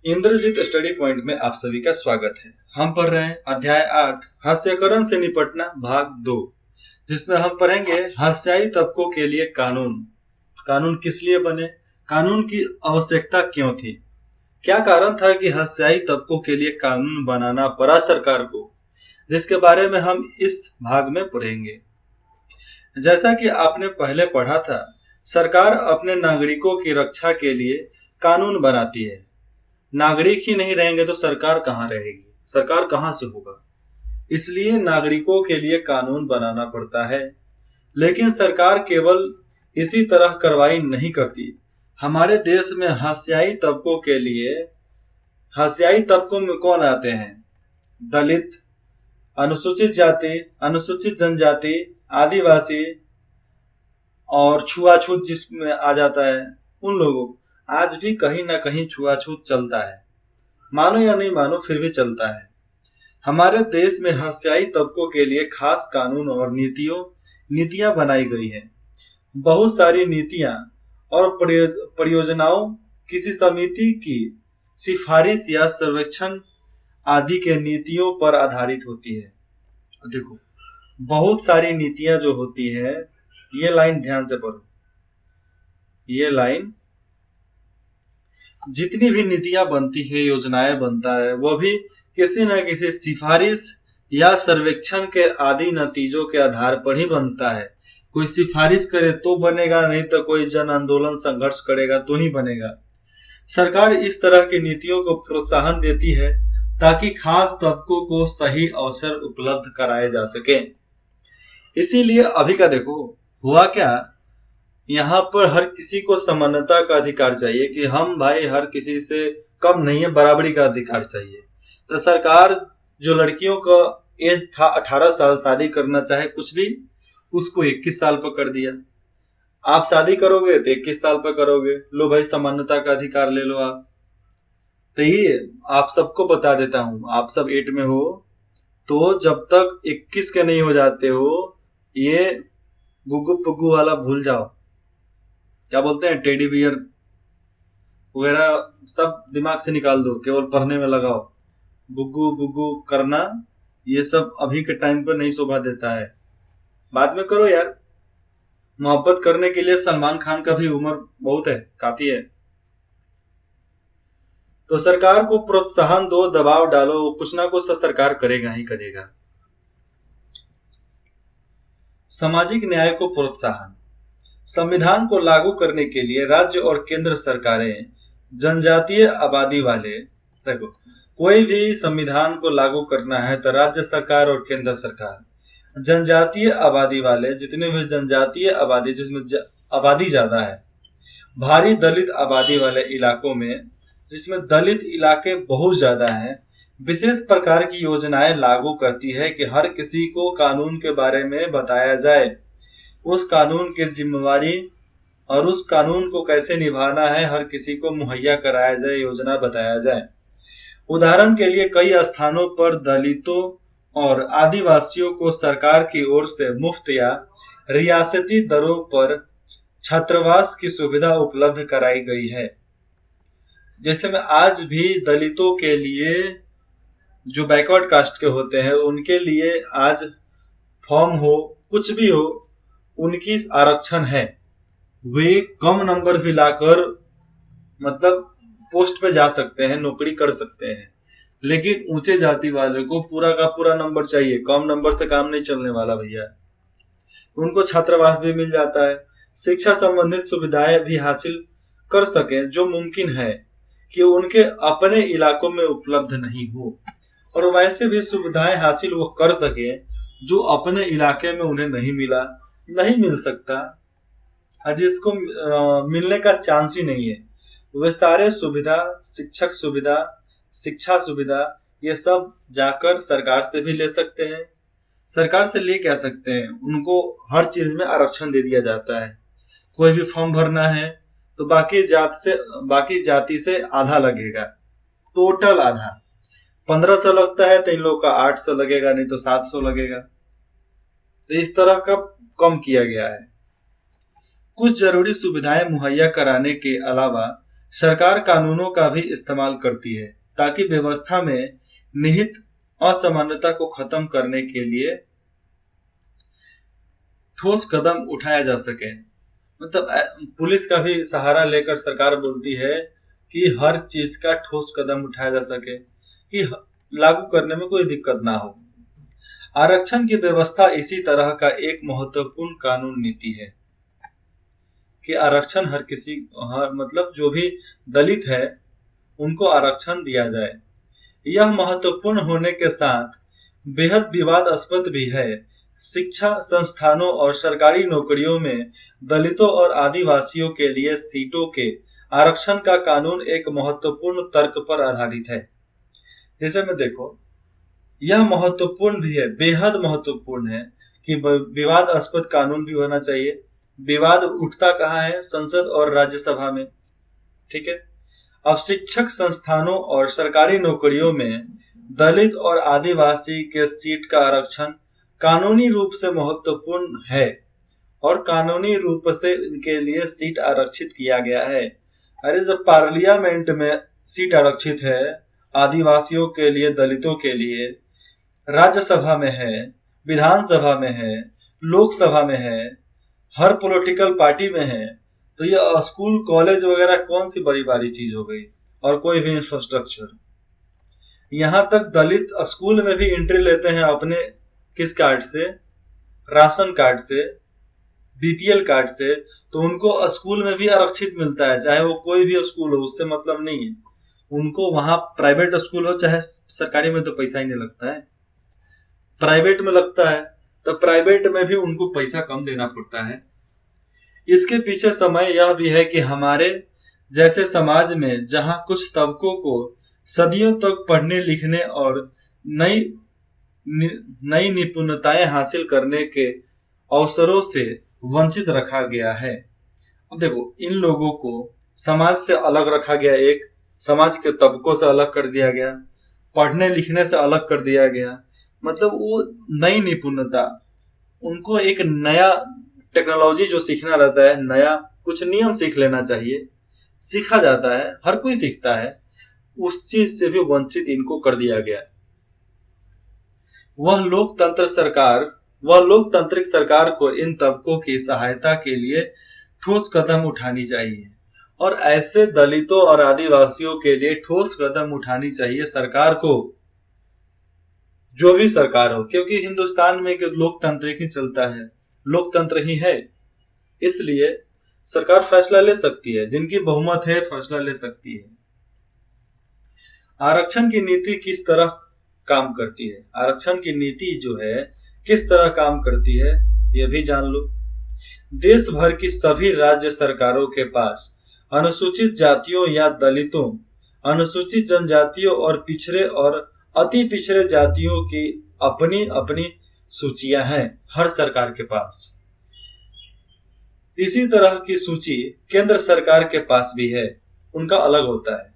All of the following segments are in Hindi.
इंद्रजीत स्टडी पॉइंट में आप सभी का स्वागत है। हम पढ़ रहे हैं अध्याय 8 हास्यकरण से निपटना भाग 2, जिसमें हम पढ़ेंगे हास्याई तबकों के लिए कानून। कानून किस लिए बने, कानून की आवश्यकता क्यों थी, क्या कारण था कि हास्याई तबकों के लिए कानून बनाना पड़ा सरकार को, जिसके बारे में हम इस भाग में पढ़ेंगे। जैसा कि आपने पहले पढ़ा था, सरकार अपने नागरिकों की रक्षा के लिए कानून बनाती है। नागरिक ही नहीं रहेंगे तो सरकार कहाँ रहेगी, सरकार कहाँ से होगा। इसलिए नागरिकों के लिए कानून बनाना पड़ता है। लेकिन सरकार केवल इसी तरह कार्रवाई नहीं करती। हमारे देश में हास्याई तबकों के लिए, हास्याई तबकों में कौन आते हैं? दलित, अनुसूचित जाति, अनुसूचित जनजाति, आदिवासी और छुआछूत जिसमें आ जाता है उन लोगों। आज भी कहीं ना कहीं छुआछूत चलता है, मानो या नहीं मानो फिर भी चलता है। हमारे देश में हास्याई तबकों के लिए खास कानून और नीतियां बनाई गई हैं। बहुत सारी नीतियां और परियोजनाओं किसी समिति की सिफारिश या सर्वेक्षण आदि के नीतियों पर आधारित होती है। देखो, बहुत सारी नीतियां जो होती है, ये लाइन ध्यान से पढ़ो। ये लाइन, जितनी भी नीतियां बनती है, योजनाएं बनता है, वो भी किसी न किसी सिफारिश या सर्वेक्षण के आदि नतीजों के आधार पर ही बनता है। कोई सिफारिश करे तो बनेगा, नहीं तो कोई जन आंदोलन संघर्ष करेगा तो ही बनेगा। सरकार इस तरह की नीतियों को प्रोत्साहन देती है ताकि खास तबकों को सही अवसर उपलब्ध कराए जा सके। इसीलिए अभी का देखो हुआ क्या, यहाँ पर हर किसी को समानता का अधिकार चाहिए कि हम भाई हर किसी से कम नहीं है, बराबरी का अधिकार चाहिए। तो सरकार जो लड़कियों का एज था 18 साल, शादी करना चाहे कुछ भी, उसको 21 साल पर कर दिया। आप शादी करोगे तो 21 साल पर करोगे, लो भाई समानता का अधिकार ले लो आप। तो ये आप सबको बता देता हूं, आप सब 8 में हो तो जब तक 21 के नहीं हो जाते हो, ये गुग्गू पुग्गू वाला भूल जाओ। क्या बोलते हैं, टेडी बियर वगैरह सब दिमाग से निकाल दो, केवल पढ़ने में लगाओ। गुग्गू गुग्गू करना ये सब अभी के टाइम पर नहीं शोभा देता है, बाद में करो यार। मोहब्बत करने के लिए सलमान खान का भी उम्र बहुत है, काफी है। तो सरकार को प्रोत्साहन दो, दबाव डालो, कुछ ना कुछ तो सरकार करेगा ही करेगा। सामाजिक न्याय को प्रोत्साहन। संविधान को लागू करने के लिए राज्य और केंद्र सरकारें जनजातीय आबादी वाले, देखो कोई भी संविधान को लागू करना है तो राज्य सरकार और केंद्र सरकार जनजातीय आबादी वाले, जितने भी जनजातीय आबादी जिसमें आबादी ज्यादा है, भारी दलित आबादी वाले इलाकों में जिसमें दलित इलाके बहुत ज्यादा हैं, विशेष प्रकार की योजनाएं लागू करती है कि हर किसी को कानून के बारे में बताया जाए, उस कानून की जिम्मेवारी और उस कानून को कैसे निभाना है हर किसी को मुहैया कराया जाए, योजना बताया जाए। उदाहरण के लिए कई स्थानों पर दलितों और आदिवासियों को सरकार की ओर से मुफ्त या रियासती दरों पर छात्रावास की सुविधा उपलब्ध कराई गई है। जैसे में आज भी दलितों के लिए, जो बैकवर्ड कास्ट के होते हैं, उनके लिए आज फॉर्म हो कुछ भी हो, उनकी आरक्षण है। वे कम नंबर भी लाकर मतलब पोस्ट पे जा सकते हैं, नौकरी कर सकते हैं। लेकिन ऊंचे जाति वाले को पूरा का पूरा नंबर चाहिए, कम नंबर से काम नहीं चलने वाला भैया। उनको छात्रावास भी मिल जाता है, शिक्षा संबंधित सुविधाएं भी हासिल कर सके, जो मुमकिन है कि उनके अपने इलाकों में उपलब्ध नहीं हो, और वैसे भी सुविधाएं हासिल वो कर सके जो अपने इलाके में उन्हें नहीं मिला, नहीं मिल सकता, जिसको मिलने का चांस ही नहीं है। वे सारे सुविधा, शिक्षक सुविधा, शिक्षा सुविधा, ये सब जाकर सरकार से भी ले सकते हैं। सरकार से ले क्या सकते हैं, उनको हर चीज में आरक्षण दे दिया जाता है। कोई भी फॉर्म भरना है तो बाकी जाति से आधा लगेगा, टोटल आधा। 1500 लगता है तो इन लोग का 800 लगेगा, नहीं तो 700 लगेगा। तो इस तरह का कम किया गया है। कुछ जरूरी सुविधाएं मुहैया कराने के अलावा सरकार कानूनों का भी इस्तेमाल करती है ताकि व्यवस्था में निहित असमानता को खत्म करने के लिए ठोस कदम उठाया जा सके। मतलब पुलिस का भी सहारा लेकर सरकार बोलती है कि हर चीज का ठोस कदम उठाया जा सके कि लागू करने में कोई दिक्कत ना हो। आरक्षण की व्यवस्था इसी तरह का एक महत्वपूर्ण कानून नीति है कि आरक्षण मतलब जो भी दलित है उनको आरक्षण दिया जाए। यह महत्वपूर्ण होने के साथ बेहद विवादास्पद भी है। शिक्षा संस्थानों और सरकारी नौकरियों में दलितों और आदिवासियों के लिए सीटों के आरक्षण का कानून एक महत्वपूर्ण तर्क पर आधारित है। जैसे में देखो, यह महत्वपूर्ण भी है, बेहद महत्वपूर्ण है कि विवादास्पद कानून भी होना चाहिए। विवाद उठता कहाँ है? संसद और राज्यसभा में। ठीक है। अब शिक्षक संस्थानों और सरकारी नौकरियों में दलित और आदिवासी के सीट का आरक्षण कानूनी रूप से महत्वपूर्ण है और कानूनी रूप से इनके लिए सीट आरक्षित किया गया है। अरे जब पार्लियामेंट में सीट आरक्षित है आदिवासियों के लिए, दलितों के लिए, राज्यसभा में है, विधानसभा में है, लोकसभा में है, हर पॉलिटिकल पार्टी में है, तो ये स्कूल कॉलेज वगैरह कौन सी बड़ी भारी चीज हो गई? और कोई भी इंफ्रास्ट्रक्चर। यहाँ तक दलित स्कूल में भी एंट्री लेते हैं अपने किस कार्ड से? राशन कार्ड से, बीपीएल कार्ड से। तो उनको स्कूल में भी आरक्षित मिलता है, चाहे वो कोई भी स्कूल हो, उससे मतलब नहीं है उनको। वहां प्राइवेट स्कूल हो चाहे सरकारी में, तो पैसा ही नहीं लगता है। प्राइवेट में लगता है तो प्राइवेट में भी उनको पैसा कम देना पड़ता है। इसके पीछे समय यह भी है कि हमारे जैसे समाज में जहां कुछ तबकों को सदियों तक पढ़ने लिखने और नई निपुणताएं हासिल करने के अवसरों से वंचित रखा गया है। अब देखो, इन लोगों को समाज से अलग रखा गया, एक समाज के तबकों से अलग कर दिया गया, पढ़ने लिखने से अलग कर दिया गया। मतलब वो नई निपुणता, उनको एक नया टेक्नोलॉजी जो सीखना रहता है, नया कुछ नियम सीख लेना चाहिए, सीखा जाता है, हर कोई सीखता है, उस चीज से भी वंचित इनको कर दिया गया। वह लोकतांत्रिक सरकार को इन तबकों की सहायता के लिए ठोस कदम उठानी चाहिए और ऐसे दलितों और आदिवासियों के लिए ठोस कदम उठानी चाहिए सरकार को, जो भी सरकार हो, क्योंकि हिंदुस्तान में लोकतांत्रिक ही चलता है, लोकतंत्र ही है, इसलिए सरकार फैसला ले सकती है, जिनकी बहुमत है फैसला ले सकती है। आरक्षण की नीति किस तरह काम करती है? आरक्षण की नीति जो है किस तरह काम करती है यह भी जान लो। देश भर की सभी राज्य सरकारों के पास अनुसूचित जातियों या दलितों, अनुसूचित जनजातियों और पिछड़े और अति पिछड़े जातियों की अपनी अपनी सूचियां हैं हर सरकार के पास। इसी तरह की सूची केंद्र सरकार के पास भी है, उनका अलग होता है।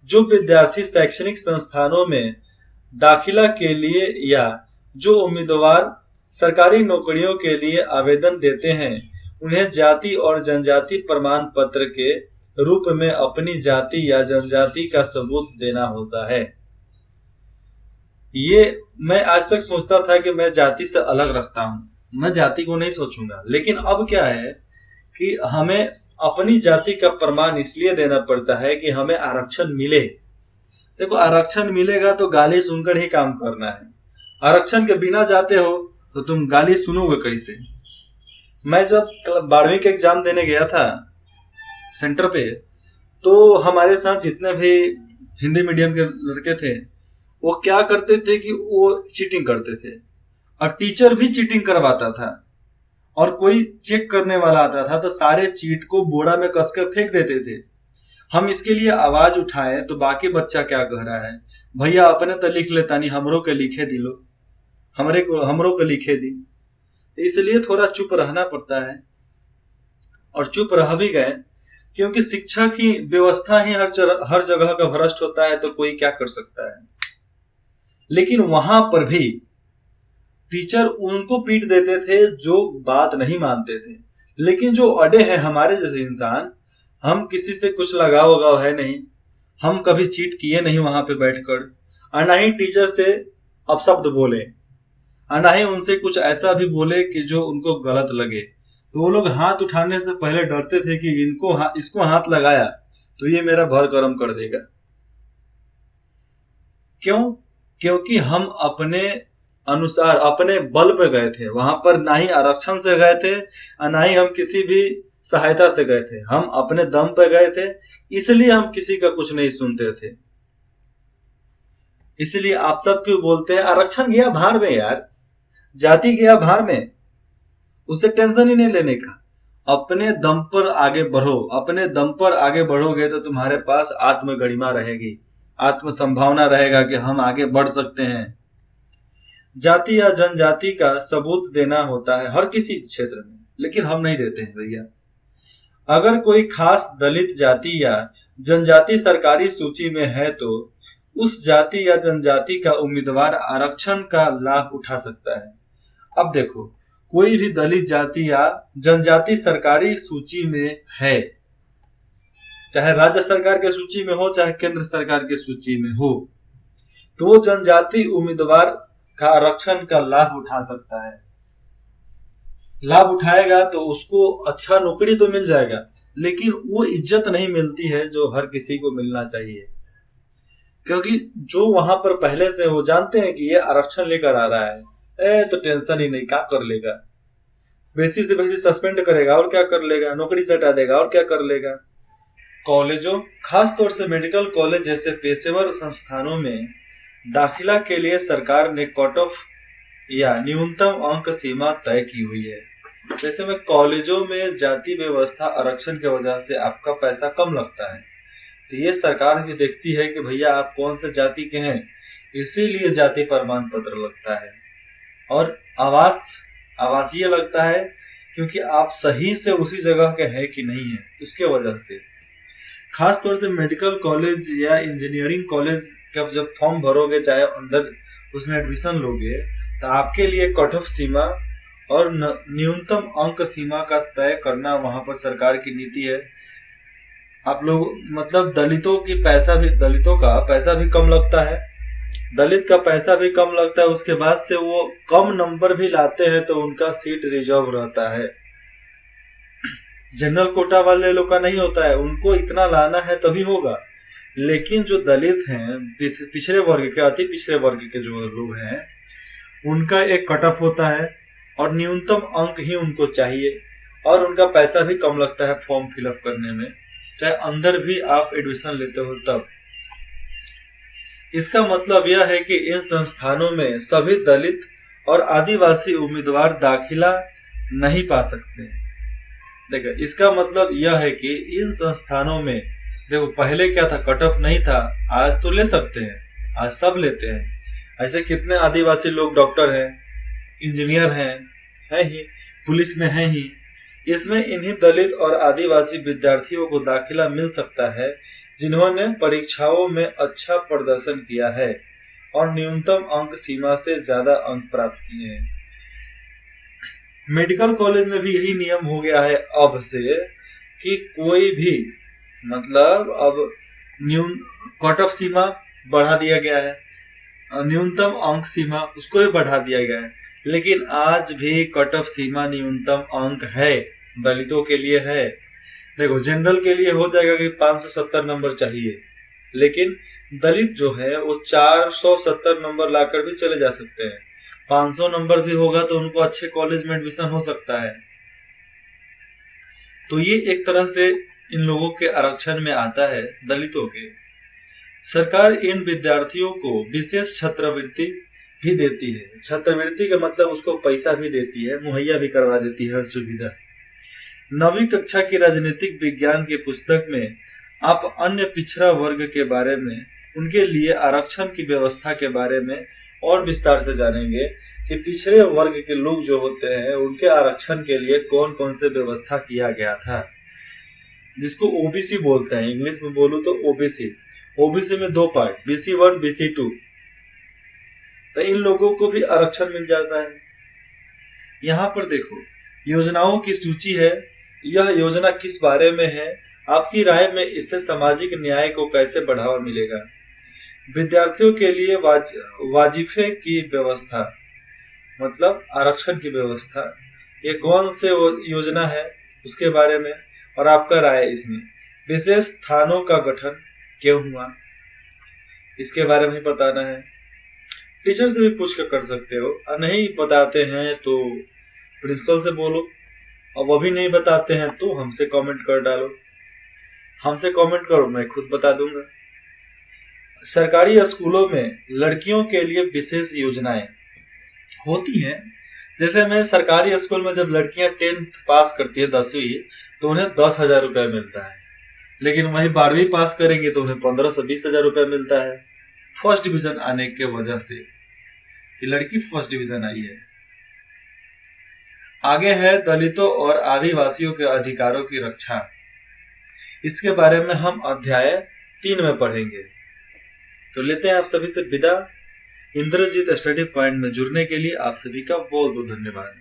जो विद्यार्थी शैक्षणिक संस्थानों में दाखिला के लिए या जो उम्मीदवार सरकारी नौकरियों के लिए आवेदन देते हैं, उन्हें जाति और जनजाति प्रमाण पत्र के रूप में अपनी जाति या जनजाति का सबूत देना होता है। ये मैं आज तक सोचता था कि मैं जाति से अलग रखता हूं, मैं जाति को नहीं सोचूंगा, लेकिन अब क्या है कि हमें अपनी जाति का प्रमाण इसलिए देना पड़ता है कि हमें आरक्षण मिले। देखो, आरक्षण मिलेगा तो गाली सुनकर ही काम करना है। आरक्षण के बिना जाते हो तो तुम गाली सुनोगे कैसे? मैं जब 12वीं के एग्जाम देने गया था सेंटर पे, तो हमारे साथ जितने भी हिंदी मीडियम के लड़के थे वो क्या करते थे कि वो चीटिंग करते थे और टीचर भी चीटिंग करवाता था, और कोई चेक करने वाला आता था तो सारे चीट को बोरा में कसकर फेंक देते थे। हम इसके लिए आवाज उठाए तो बाकी बच्चा क्या कह रहा है, भैया अपने तो लिख लेता नहीं, हमरों के लिखे दी लो, हमरों को लिखे दी। इसलिए थोड़ा चुप रहना पड़ता है और चुप रह भी गए, क्योंकि शिक्षा की व्यवस्था ही हर जगह का भ्रष्ट होता है, तो कोई क्या कर सकता है। लेकिन वहां पर भी टीचर उनको पीट देते थे जो बात नहीं मानते थे। लेकिन जो अड़े हैं हमारे जैसे इंसान, हम किसी से कुछ लगाव वगाव है नहीं, हम कभी चीट किए नहीं वहां पे बैठकर, और ना ही टीचर से अपशब्द बोले, और ना ही उनसे कुछ ऐसा भी बोले कि जो उनको गलत लगे। तो वो लोग हाथ उठाने से पहले डरते थे कि इसको हाथ लगाया तो ये मेरा भर कर्म कर देगा। क्यों? क्योंकि हम अपने अनुसार अपने बल पे गए थे वहां पर, ना ही आरक्षण से गए थे और ना ही हम किसी भी सहायता से गए थे, हम अपने दम पे गए थे। इसलिए हम किसी का कुछ नहीं सुनते थे। इसलिए आप सब क्यों बोलते हैं आरक्षण गया भाड़ में यार, जाति गया भाड़ में, उससे टेंशन ही नहीं लेने का। अपने दम पर आगे बढ़ो, अपने दम पर आगे बढ़ोगे तो तुम्हारे पास आत्मगरिमा रहेगी, आत्म संभावना रहेगा कि हम आगे बढ़ सकते हैं। जाति या जनजाति का सबूत देना होता है हर किसी क्षेत्र में, लेकिन हम नहीं देते हैं भैया। अगर कोई खास दलित जाति या जनजाति सरकारी सूची में है तो उस जाति या जनजाति का उम्मीदवार आरक्षण का लाभ उठा सकता है। अब देखो, कोई भी दलित जाति या जनजाति सरकारी सूची में है, चाहे राज्य सरकार के सूची में हो चाहे केंद्र सरकार के सूची में हो, तो वो जनजाति उम्मीदवार का आरक्षण का लाभ उठा सकता है। लाभ उठाएगा तो उसको अच्छा नौकरी तो मिल जाएगा, लेकिन वो इज्जत नहीं मिलती है जो हर किसी को मिलना चाहिए। क्योंकि जो वहां पर पहले से वो जानते हैं कि ये आरक्षण लेकर आ रहा है, तो टेंशन ही नहीं, क्या कर लेगा, बेसिक से बेसिक सस्पेंड करेगा और क्या कर लेगा, नौकरी से हटा देगा और क्या कर लेगा। कॉलेजों, खास तौर से मेडिकल कॉलेज जैसे पेशेवर संस्थानों में दाखिला के लिए सरकार ने कट ऑफ या न्यूनतम अंक सीमा तय की हुई है। जैसे में कॉलेजों में जाति व्यवस्था आरक्षण की वजह से आपका पैसा कम लगता है, तो ये सरकार भी देखती है कि भैया आप कौन से जाति के हैं, इसीलिए जाति प्रमाण पत्र लगता है। और आवासीय लगता है क्योंकि आप सही से उसी जगह के हैं कि नहीं है, इसके वजह से। खास तौर से मेडिकल कॉलेज या इंजीनियरिंग कॉलेज का जब फॉर्म भरोगे, चाहे अंदर उसमें एडमिशन लोगे, तो आपके लिए कट ऑफ सीमा और न्यूनतम अंक सीमा का तय करना वहां पर सरकार की नीति है। आप लोग मतलब दलितों का पैसा भी कम लगता है, दलित का पैसा भी कम लगता है, उसके बाद से वो कम नंबर भी लाते हैं तो उनका सीट रिजर्व रहता है। जनरल कोटा वाले लोग का नहीं होता है, उनको इतना लाना है तभी होगा। लेकिन जो दलित हैं, पिछड़े वर्ग के, अति पिछड़े वर्ग के जो लोग हैं, उनका एक कट ऑफ होता है और न्यूनतम अंक ही उनको चाहिए, और उनका पैसा भी कम लगता है फॉर्म फिलअप करने में, चाहे अंदर भी आप एडमिशन लेते हो तब। इसका मतलब यह है कि इन संस्थानों में सभी दलित और आदिवासी उम्मीदवार दाखिला नहीं पा सकते। देखो, इसका मतलब यह है कि इन संस्थानों में, देखो पहले क्या था, कट ऑफ नहीं था, आज तो ले सकते हैं, आज सब लेते हैं। ऐसे कितने आदिवासी लोग डॉक्टर हैं, इंजीनियर हैं, है ही, पुलिस में हैं ही। इसमें इन्हीं दलित और आदिवासी विद्यार्थियों को दाखिला मिल सकता है जिन्होंने परीक्षाओं में अच्छा प्रदर्शन किया है और न्यूनतम अंक सीमा से ज्यादा अंक प्राप्त किए हैं। मेडिकल कॉलेज में भी यही नियम हो गया है अब से कि कोई भी, मतलब अब कट ऑफ सीमा बढ़ा दिया गया है, न्यूनतम अंक सीमा उसको भी बढ़ा दिया गया है, लेकिन आज भी कट ऑफ सीमा न्यूनतम अंक है, दलितों के लिए है। देखो, जनरल के लिए हो जाएगा कि 570 नंबर चाहिए, लेकिन दलित जो है वो 470 नंबर लाकर भी चले जा सकते हैं। 500 नंबर भी होगा तो उनको अच्छे कॉलेज में एडमिशन हो सकता है। तो ये एक तरह से इन लोगों के आरक्षण में आता है, दलितों के। सरकार इन विद्यार्थियों को विशेष छात्रवृत्ति भी देती है। छात्रवृत्ति का मतलब उसको पैसा भी देती है, मुहैया भी करवा देती है हर सुविधा। 9वीं कक्षा की राजनीतिक विज्ञान की पुस्तक में आप अन्य पिछड़ा वर्ग के बारे में, उनके लिए आरक्षण की व्यवस्था के बारे में और विस्तार से जानेंगे कि पिछड़े वर्ग के लोग जो होते हैं उनके आरक्षण के लिए कौन कौन से व्यवस्था किया गया था, जिसको ओबीसी बोलते हैं। इंग्लिश में बोलूं तो ओबीसी। ओबीसी में 2 पार्ट, BC1 BC2। तो इन लोगों को भी आरक्षण मिल जाता है। यहाँ पर देखो, योजनाओं की सूची है। यह योजना किस बारे में है आपकी राय में इससे सामाजिक न्याय को कैसे बढ़ावा मिलेगा? विद्यार्थियों के लिए वाजिफे की व्यवस्था, मतलब आरक्षण की व्यवस्था, ये कौन से योजना है उसके बारे में, और आपका राय इसमें। विशेष थानों का गठन क्यों हुआ, इसके बारे में बताना है। टीचर से भी पूछ कर सकते हो, और नहीं बताते हैं तो प्रिंसिपल से बोलो, और वो भी नहीं बताते हैं तो हमसे कमेंट कर डालो। हमसे कमेंट करो, मैं खुद बता दूंगा। सरकारी स्कूलों में लड़कियों के लिए विशेष योजनाएं होती हैं। जैसे मैं सरकारी स्कूल में जब लड़कियां 10th पास करती है 10वीं, तो उन्हें 10,000 रुपया मिलता है, लेकिन वही 12वीं पास करेंगे तो उन्हें 15 से 20,000 रुपया मिलता है, फर्स्ट डिवीजन आने के वजह से कि लड़की फर्स्ट डिवीजन आई है। आगे है दलितों और आदिवासियों के अधिकारों की रक्षा। इसके बारे में हम अध्याय 3 में पढ़ेंगे। तो लेते हैं आप सभी से विदा। इंद्रजीत स्टडी पॉइंट में जुड़ने के लिए आप सभी का बहुत बहुत धन्यवाद।